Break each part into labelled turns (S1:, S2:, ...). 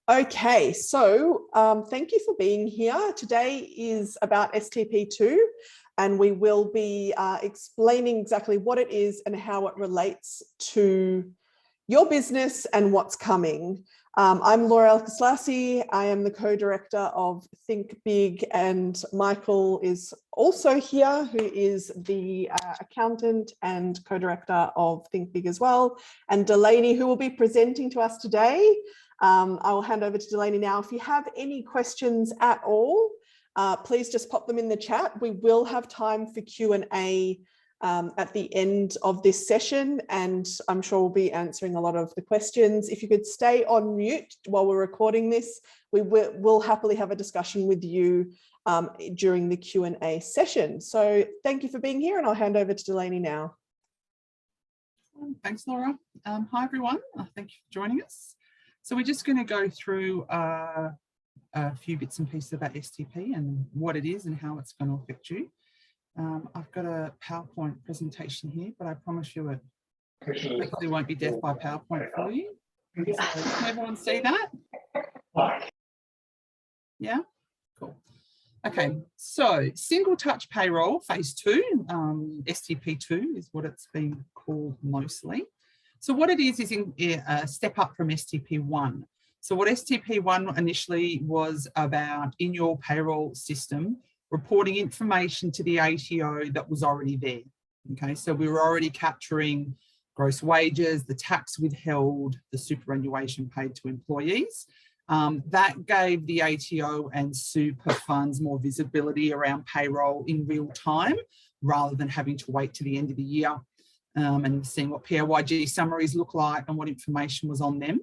S1: Okay, so thank you for being here. Today is about STP2, and we will be explaining exactly what it is and how it relates to your business and what's coming. I'm Laura Alcaslassi. I am the co-director of Think Big, and Michael is also here, who is the accountant and co-director of Think Big as well, and Delaney, who will be presenting to us today. I will hand over to Delaney now. If you have any questions at all, please just pop them in the chat. We will have time for Q&A at the end of this session, and I'm sure we'll be answering a lot of the questions. If you could stay on mute while we're recording this, we'll happily have a discussion with you during the Q&A session. So thank you for being here, and I'll hand over to Delaney now.
S2: Thanks, Laura. Hi, everyone. Thank you for joining us. So we're just going to go through a few bits and pieces about STP and what it is and how it's going to affect you. I've got a PowerPoint presentation here, but I promise you it hopefully won't be death by PowerPoint for you. So can everyone see that? Yeah, cool. Okay, so single touch payroll phase 2, STP2 is what it's been called mostly. So what it is a step up from STP1. So what STP1 initially was about in your payroll system, reporting information to the ATO that was already there. Okay, so we were already capturing gross wages, the tax withheld, the superannuation paid to employees. That gave the ATO and super funds more visibility around payroll in real time, rather than having to wait to the end of the year and seeing what PAYG summaries look like and what information was on them.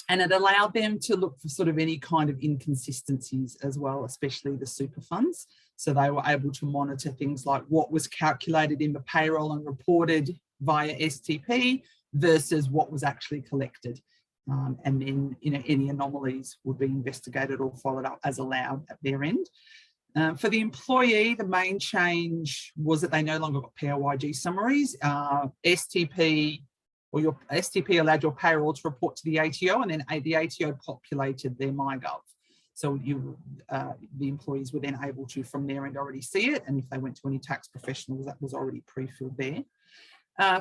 S2: And it allowed them to look for sort of any kind of inconsistencies as well, especially the super funds. So they were able to monitor things like what was calculated in the payroll and reported via STP versus what was actually collected. And then, any anomalies would be investigated or followed up as allowed at their end. For the employee, the main change was that they no longer got PAYG summaries. STP allowed your payroll to report to the ATO, and then the ATO populated their MyGov. So the employees were then able to, from their end, already see it. And if they went to any tax professionals, that was already pre-filled there.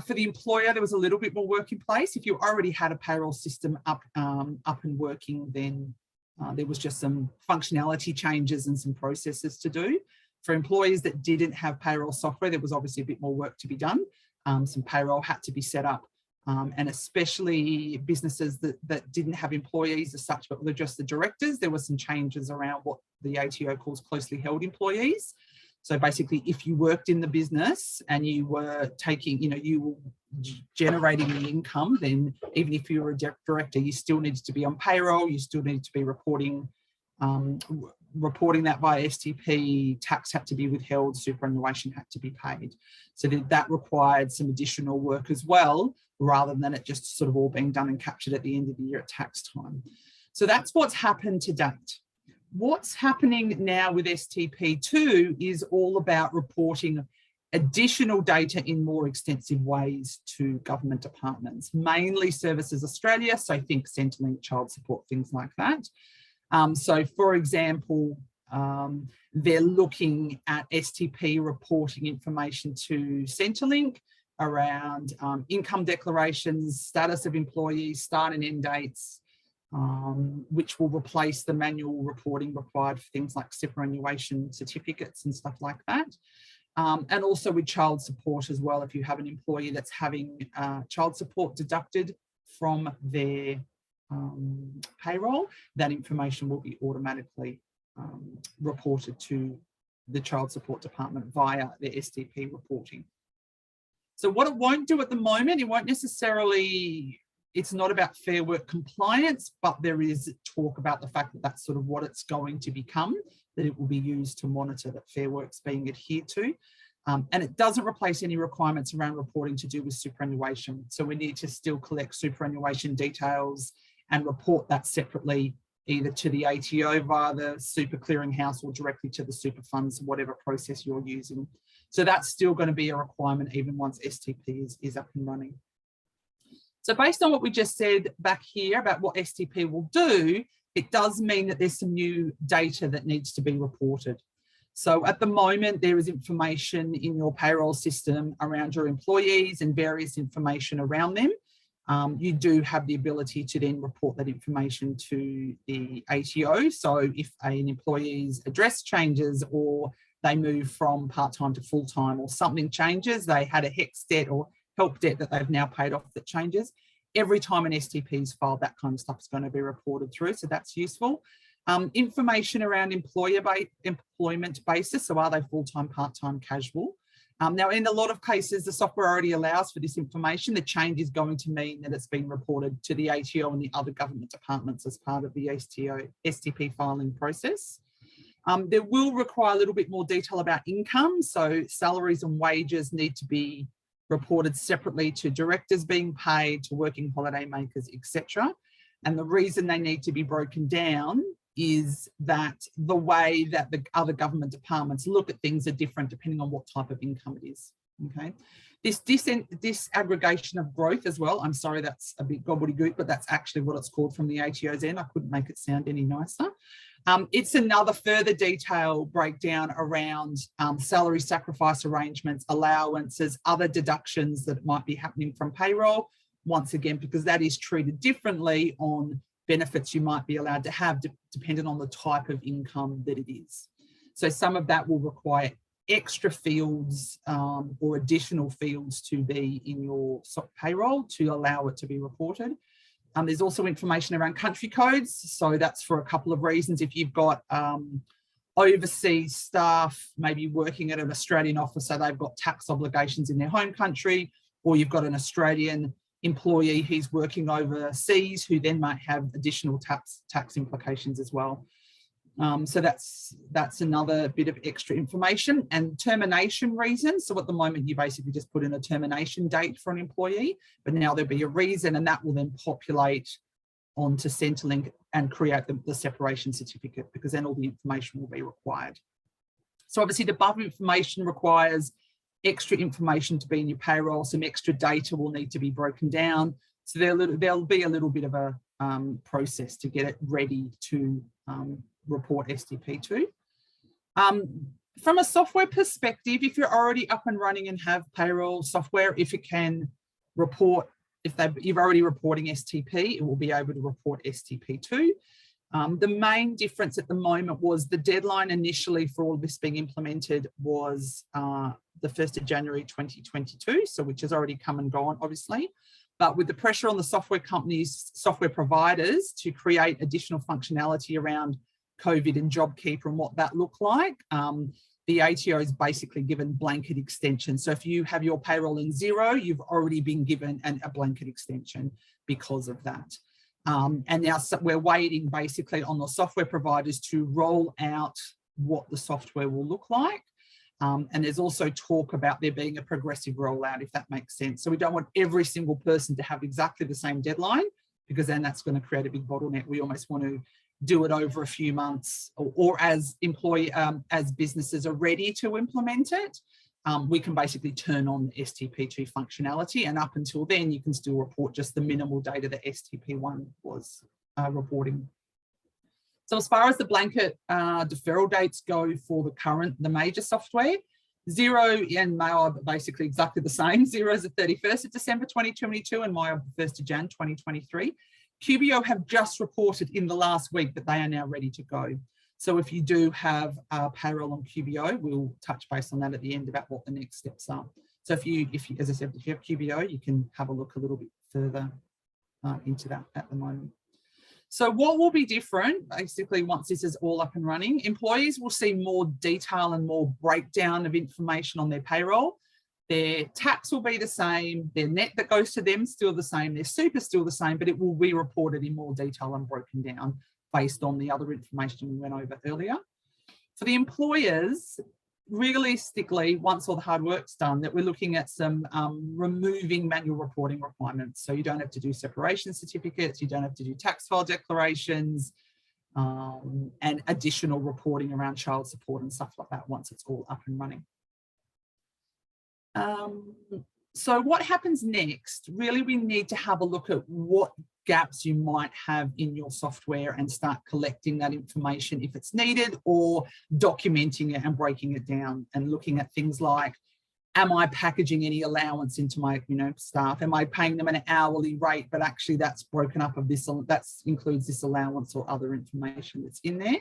S2: For the employer, there was a little bit more work in place. If you already had a payroll system up and working, then there was just some functionality changes and some processes to do. For employees that didn't have payroll software, there was obviously a bit more work to be done. Some payroll had to be set up. And especially businesses that didn't have employees as such, but were just the directors, there were some changes around what the ATO calls closely held employees. So basically, if you worked in the business and you were taking, you were generating the income, then even if you were a director, you still needed to be on payroll, you still needed to be reporting that via STP, tax had to be withheld, superannuation had to be paid. So that required some additional work as well, rather than it just sort of all being done and captured at the end of the year at tax time. So that's what's happened to date. What's happening now with STP2 is all about reporting additional data in more extensive ways to government departments, mainly Services Australia, so think Centrelink, child support, things like that. So for example, they're looking at STP reporting information to Centrelink around income declarations, status of employees, start and end dates, which will replace the manual reporting required for things like superannuation certificates and stuff like that. And also with child support as well, if you have an employee that's having child support deducted from their payroll, that information will be automatically reported to the child support department via the STP reporting. So what it won't do at the moment, it won't necessarily, it's not about Fair Work compliance, but there is talk about the fact that that's sort of what it's going to become, that it will be used to monitor that Fair Work's being adhered to. And it doesn't replace any requirements around reporting to do with superannuation. So we need to still collect superannuation details and report that separately, either to the ATO via the super clearinghouse or directly to the super funds, whatever process you're using. So that's still going to be a requirement even once STP is up and running. So based on what we just said back here about what STP will do, it does mean that there's some new data that needs to be reported. So at the moment, there is information in your payroll system around your employees and various information around them. You do have the ability to then report that information to the ATO. So if an employee's address changes or they move from part-time to full-time or something changes, they had a HEX debt or help debt that they've now paid off that changes, every time an STP is filed, that kind of stuff is going to be reported through. So that's useful. Information around employment basis. So are they full-time, part-time, casual? Now, in a lot of cases, the software already allows for this information. The change is going to mean that it's been reported to the ATO and the other government departments as part of the STP filing process. There will require a little bit more detail about income. So salaries and wages need to be reported separately to directors being paid, to working holiday makers, etc. And the reason they need to be broken down is that the way that the other government departments look at things are different depending on what type of income it is. Okay, this disaggregation of growth as well, I'm sorry that's a bit gobbledygook, but that's actually what it's called from the ATO's end. I couldn't make it sound any nicer. It's another further detail breakdown around salary sacrifice arrangements, allowances, other deductions that might be happening from payroll, once again, because that is treated differently on benefits you might be allowed to have depending on the type of income that it is. So some of that will require extra fields or additional fields to be in your payroll to allow it to be reported. There's also information around country codes. So that's for a couple of reasons. If you've got overseas staff maybe working at an Australian office, so they've got tax obligations in their home country, or you've got an Australian employee who's working overseas who then might have additional tax implications as well. So that's another bit of extra information. And termination reasons. So at the moment, you basically just put in a termination date for an employee, but now there'll be a reason, and that will then populate onto Centrelink and create the separation certificate, because then all the information will be required. So obviously the above information requires extra information to be in your payroll. Some extra data will need to be broken down. So there'll be a little bit of a process to get it ready to report STP to. From a software perspective, if you're already up and running and have payroll software, if it can report, if you're already reporting STP, it will be able to report STP2. The main difference at the moment was the deadline initially for all this being implemented was the 1st of January 2022, so which has already come and gone, obviously. But with the pressure on the software companies, software providers to create additional functionality around COVID and JobKeeper and what that looked like, the ATO is basically given blanket extension. So if you have your payroll in Xero, you've already been given a blanket extension because of that. And now we're waiting basically on the software providers to roll out what the software will look like. And there's also talk about there being a progressive rollout, if that makes sense. So we don't want every single person to have exactly the same deadline, because then that's going to create a big bottleneck. We almost want to do it over a few months, or as businesses are ready to implement it, we can basically turn on the STP2 functionality, and up until then you can still report just the minimal data that STP1 was reporting. So as far as the blanket deferral dates go for the major software, Xero and MYOB are basically exactly the same. Xero is the 31st of December 2022 and MYOB the 1st of Jan 2023. QBO have just reported in the last week that they are now ready to go. So if you do have payroll on QBO, we'll touch base on that at the end about what the next steps are. So if you, as I said, if you have QBO, you can have a look a little bit further into that at the moment. So what will be different, basically, once this is all up and running? Employees will see more detail and more breakdown of information on their payroll. Their tax will be the same, their net that goes to them still the same, their super still the same, but it will be reported in more detail and broken down based on the other information we went over earlier. For the employers, realistically, once all the hard work's done, that we're looking at some removing manual reporting requirements. So you don't have to do separation certificates, you don't have to do tax file declarations, and additional reporting around child support and stuff like that once it's all up and running. So what happens next? Really, we need to have a look at what gaps you might have in your software and start collecting that information if it's needed, or documenting it and breaking it down and looking at things like, am I packaging any allowance into my staff? Am I paying them an hourly rate, but actually that's broken up of this, that includes this allowance or other information that's in there.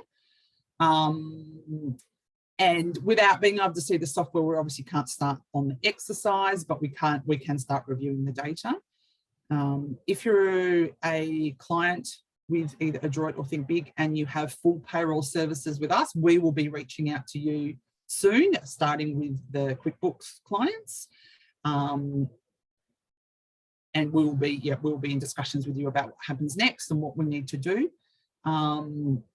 S2: And without being able to see the software, we obviously can't start on the exercise, but we can start reviewing the data. If you're a client with either Adroit or Think Big and you have full payroll services with us, we will be reaching out to you soon, starting with the QuickBooks clients. And we'll be in discussions with you about what happens next and what we need to do.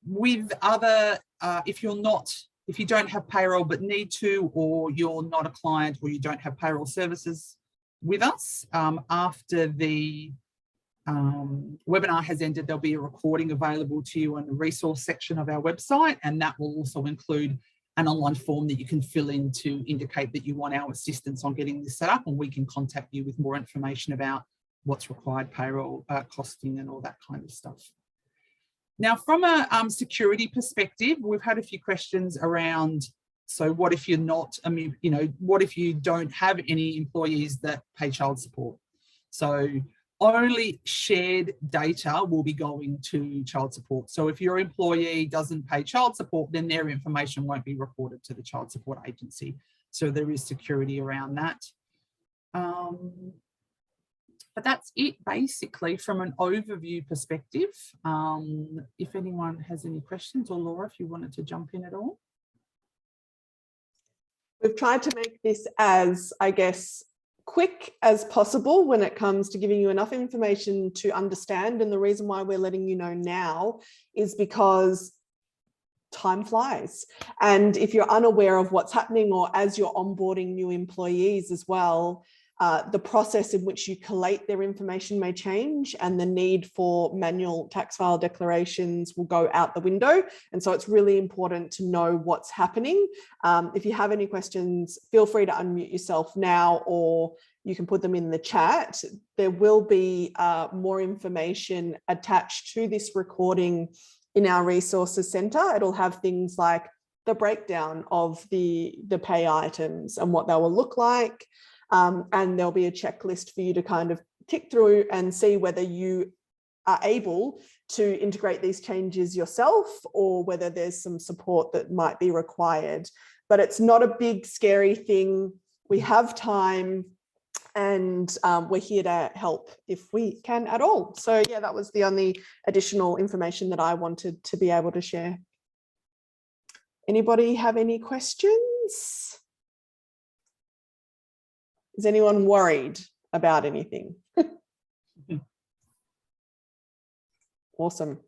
S2: With other, if you don't have payroll but need to, or you're not a client, or you don't have payroll services with us, after the webinar has ended, there'll be a recording available to you in the resource section of our website, and that will also include an online form that you can fill in to indicate that you want our assistance on getting this set up, and we can contact you with more information about what's required, payroll, costing, and all that kind of stuff. Now, from a security perspective, we've had a few questions around, so what if you're not, what if you don't have any employees that pay child support? So only shared data will be going to child support. So if your employee doesn't pay child support, then their information won't be reported to the child support agency. So there is security around that. But that's it basically from an overview perspective. If anyone has any questions, or Laura, if you wanted to jump in at all.
S1: We've tried to make this as, I guess, quick as possible when it comes to giving you enough information to understand. And the reason why we're letting you know now is because time flies. And if you're unaware of what's happening, or as you're onboarding new employees as well, the process in which you collate their information may change, and the need for manual tax file declarations will go out the window. And so it's really important to know what's happening. If you have any questions, feel free to unmute yourself now, or you can put them in the chat. There will be more information attached to this recording in our resources center. It'll have things like the breakdown of the pay items and what they will look like. And there'll be a checklist for you to kind of tick through and see whether you are able to integrate these changes yourself, or whether there's some support that might be required. But it's not a big, scary thing. We have time, and we're here to help if we can at all. So yeah, that was the only additional information that I wanted to be able to share. Anybody have any questions? Is anyone worried about anything? Awesome.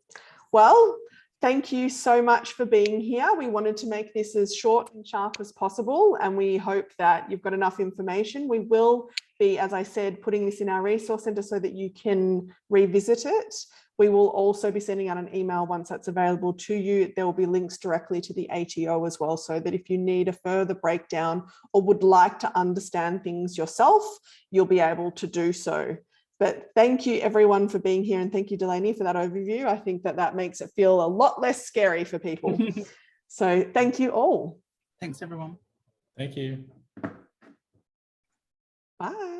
S1: Well, thank you so much for being here. We wanted to make this as short and sharp as possible, and we hope that you've got enough information. We will be, as I said, putting this in our resource center so that you can revisit it. We will also be sending out an email once that's available to you. There will be links directly to the ATO as well, so that if you need a further breakdown or would like to understand things yourself, you'll be able to do so. But thank you everyone for being here, and thank you, Delaney, for that overview. I think that makes it feel a lot less scary for people. So thank you all.
S2: Thanks everyone.
S3: Thank you.
S1: Bye.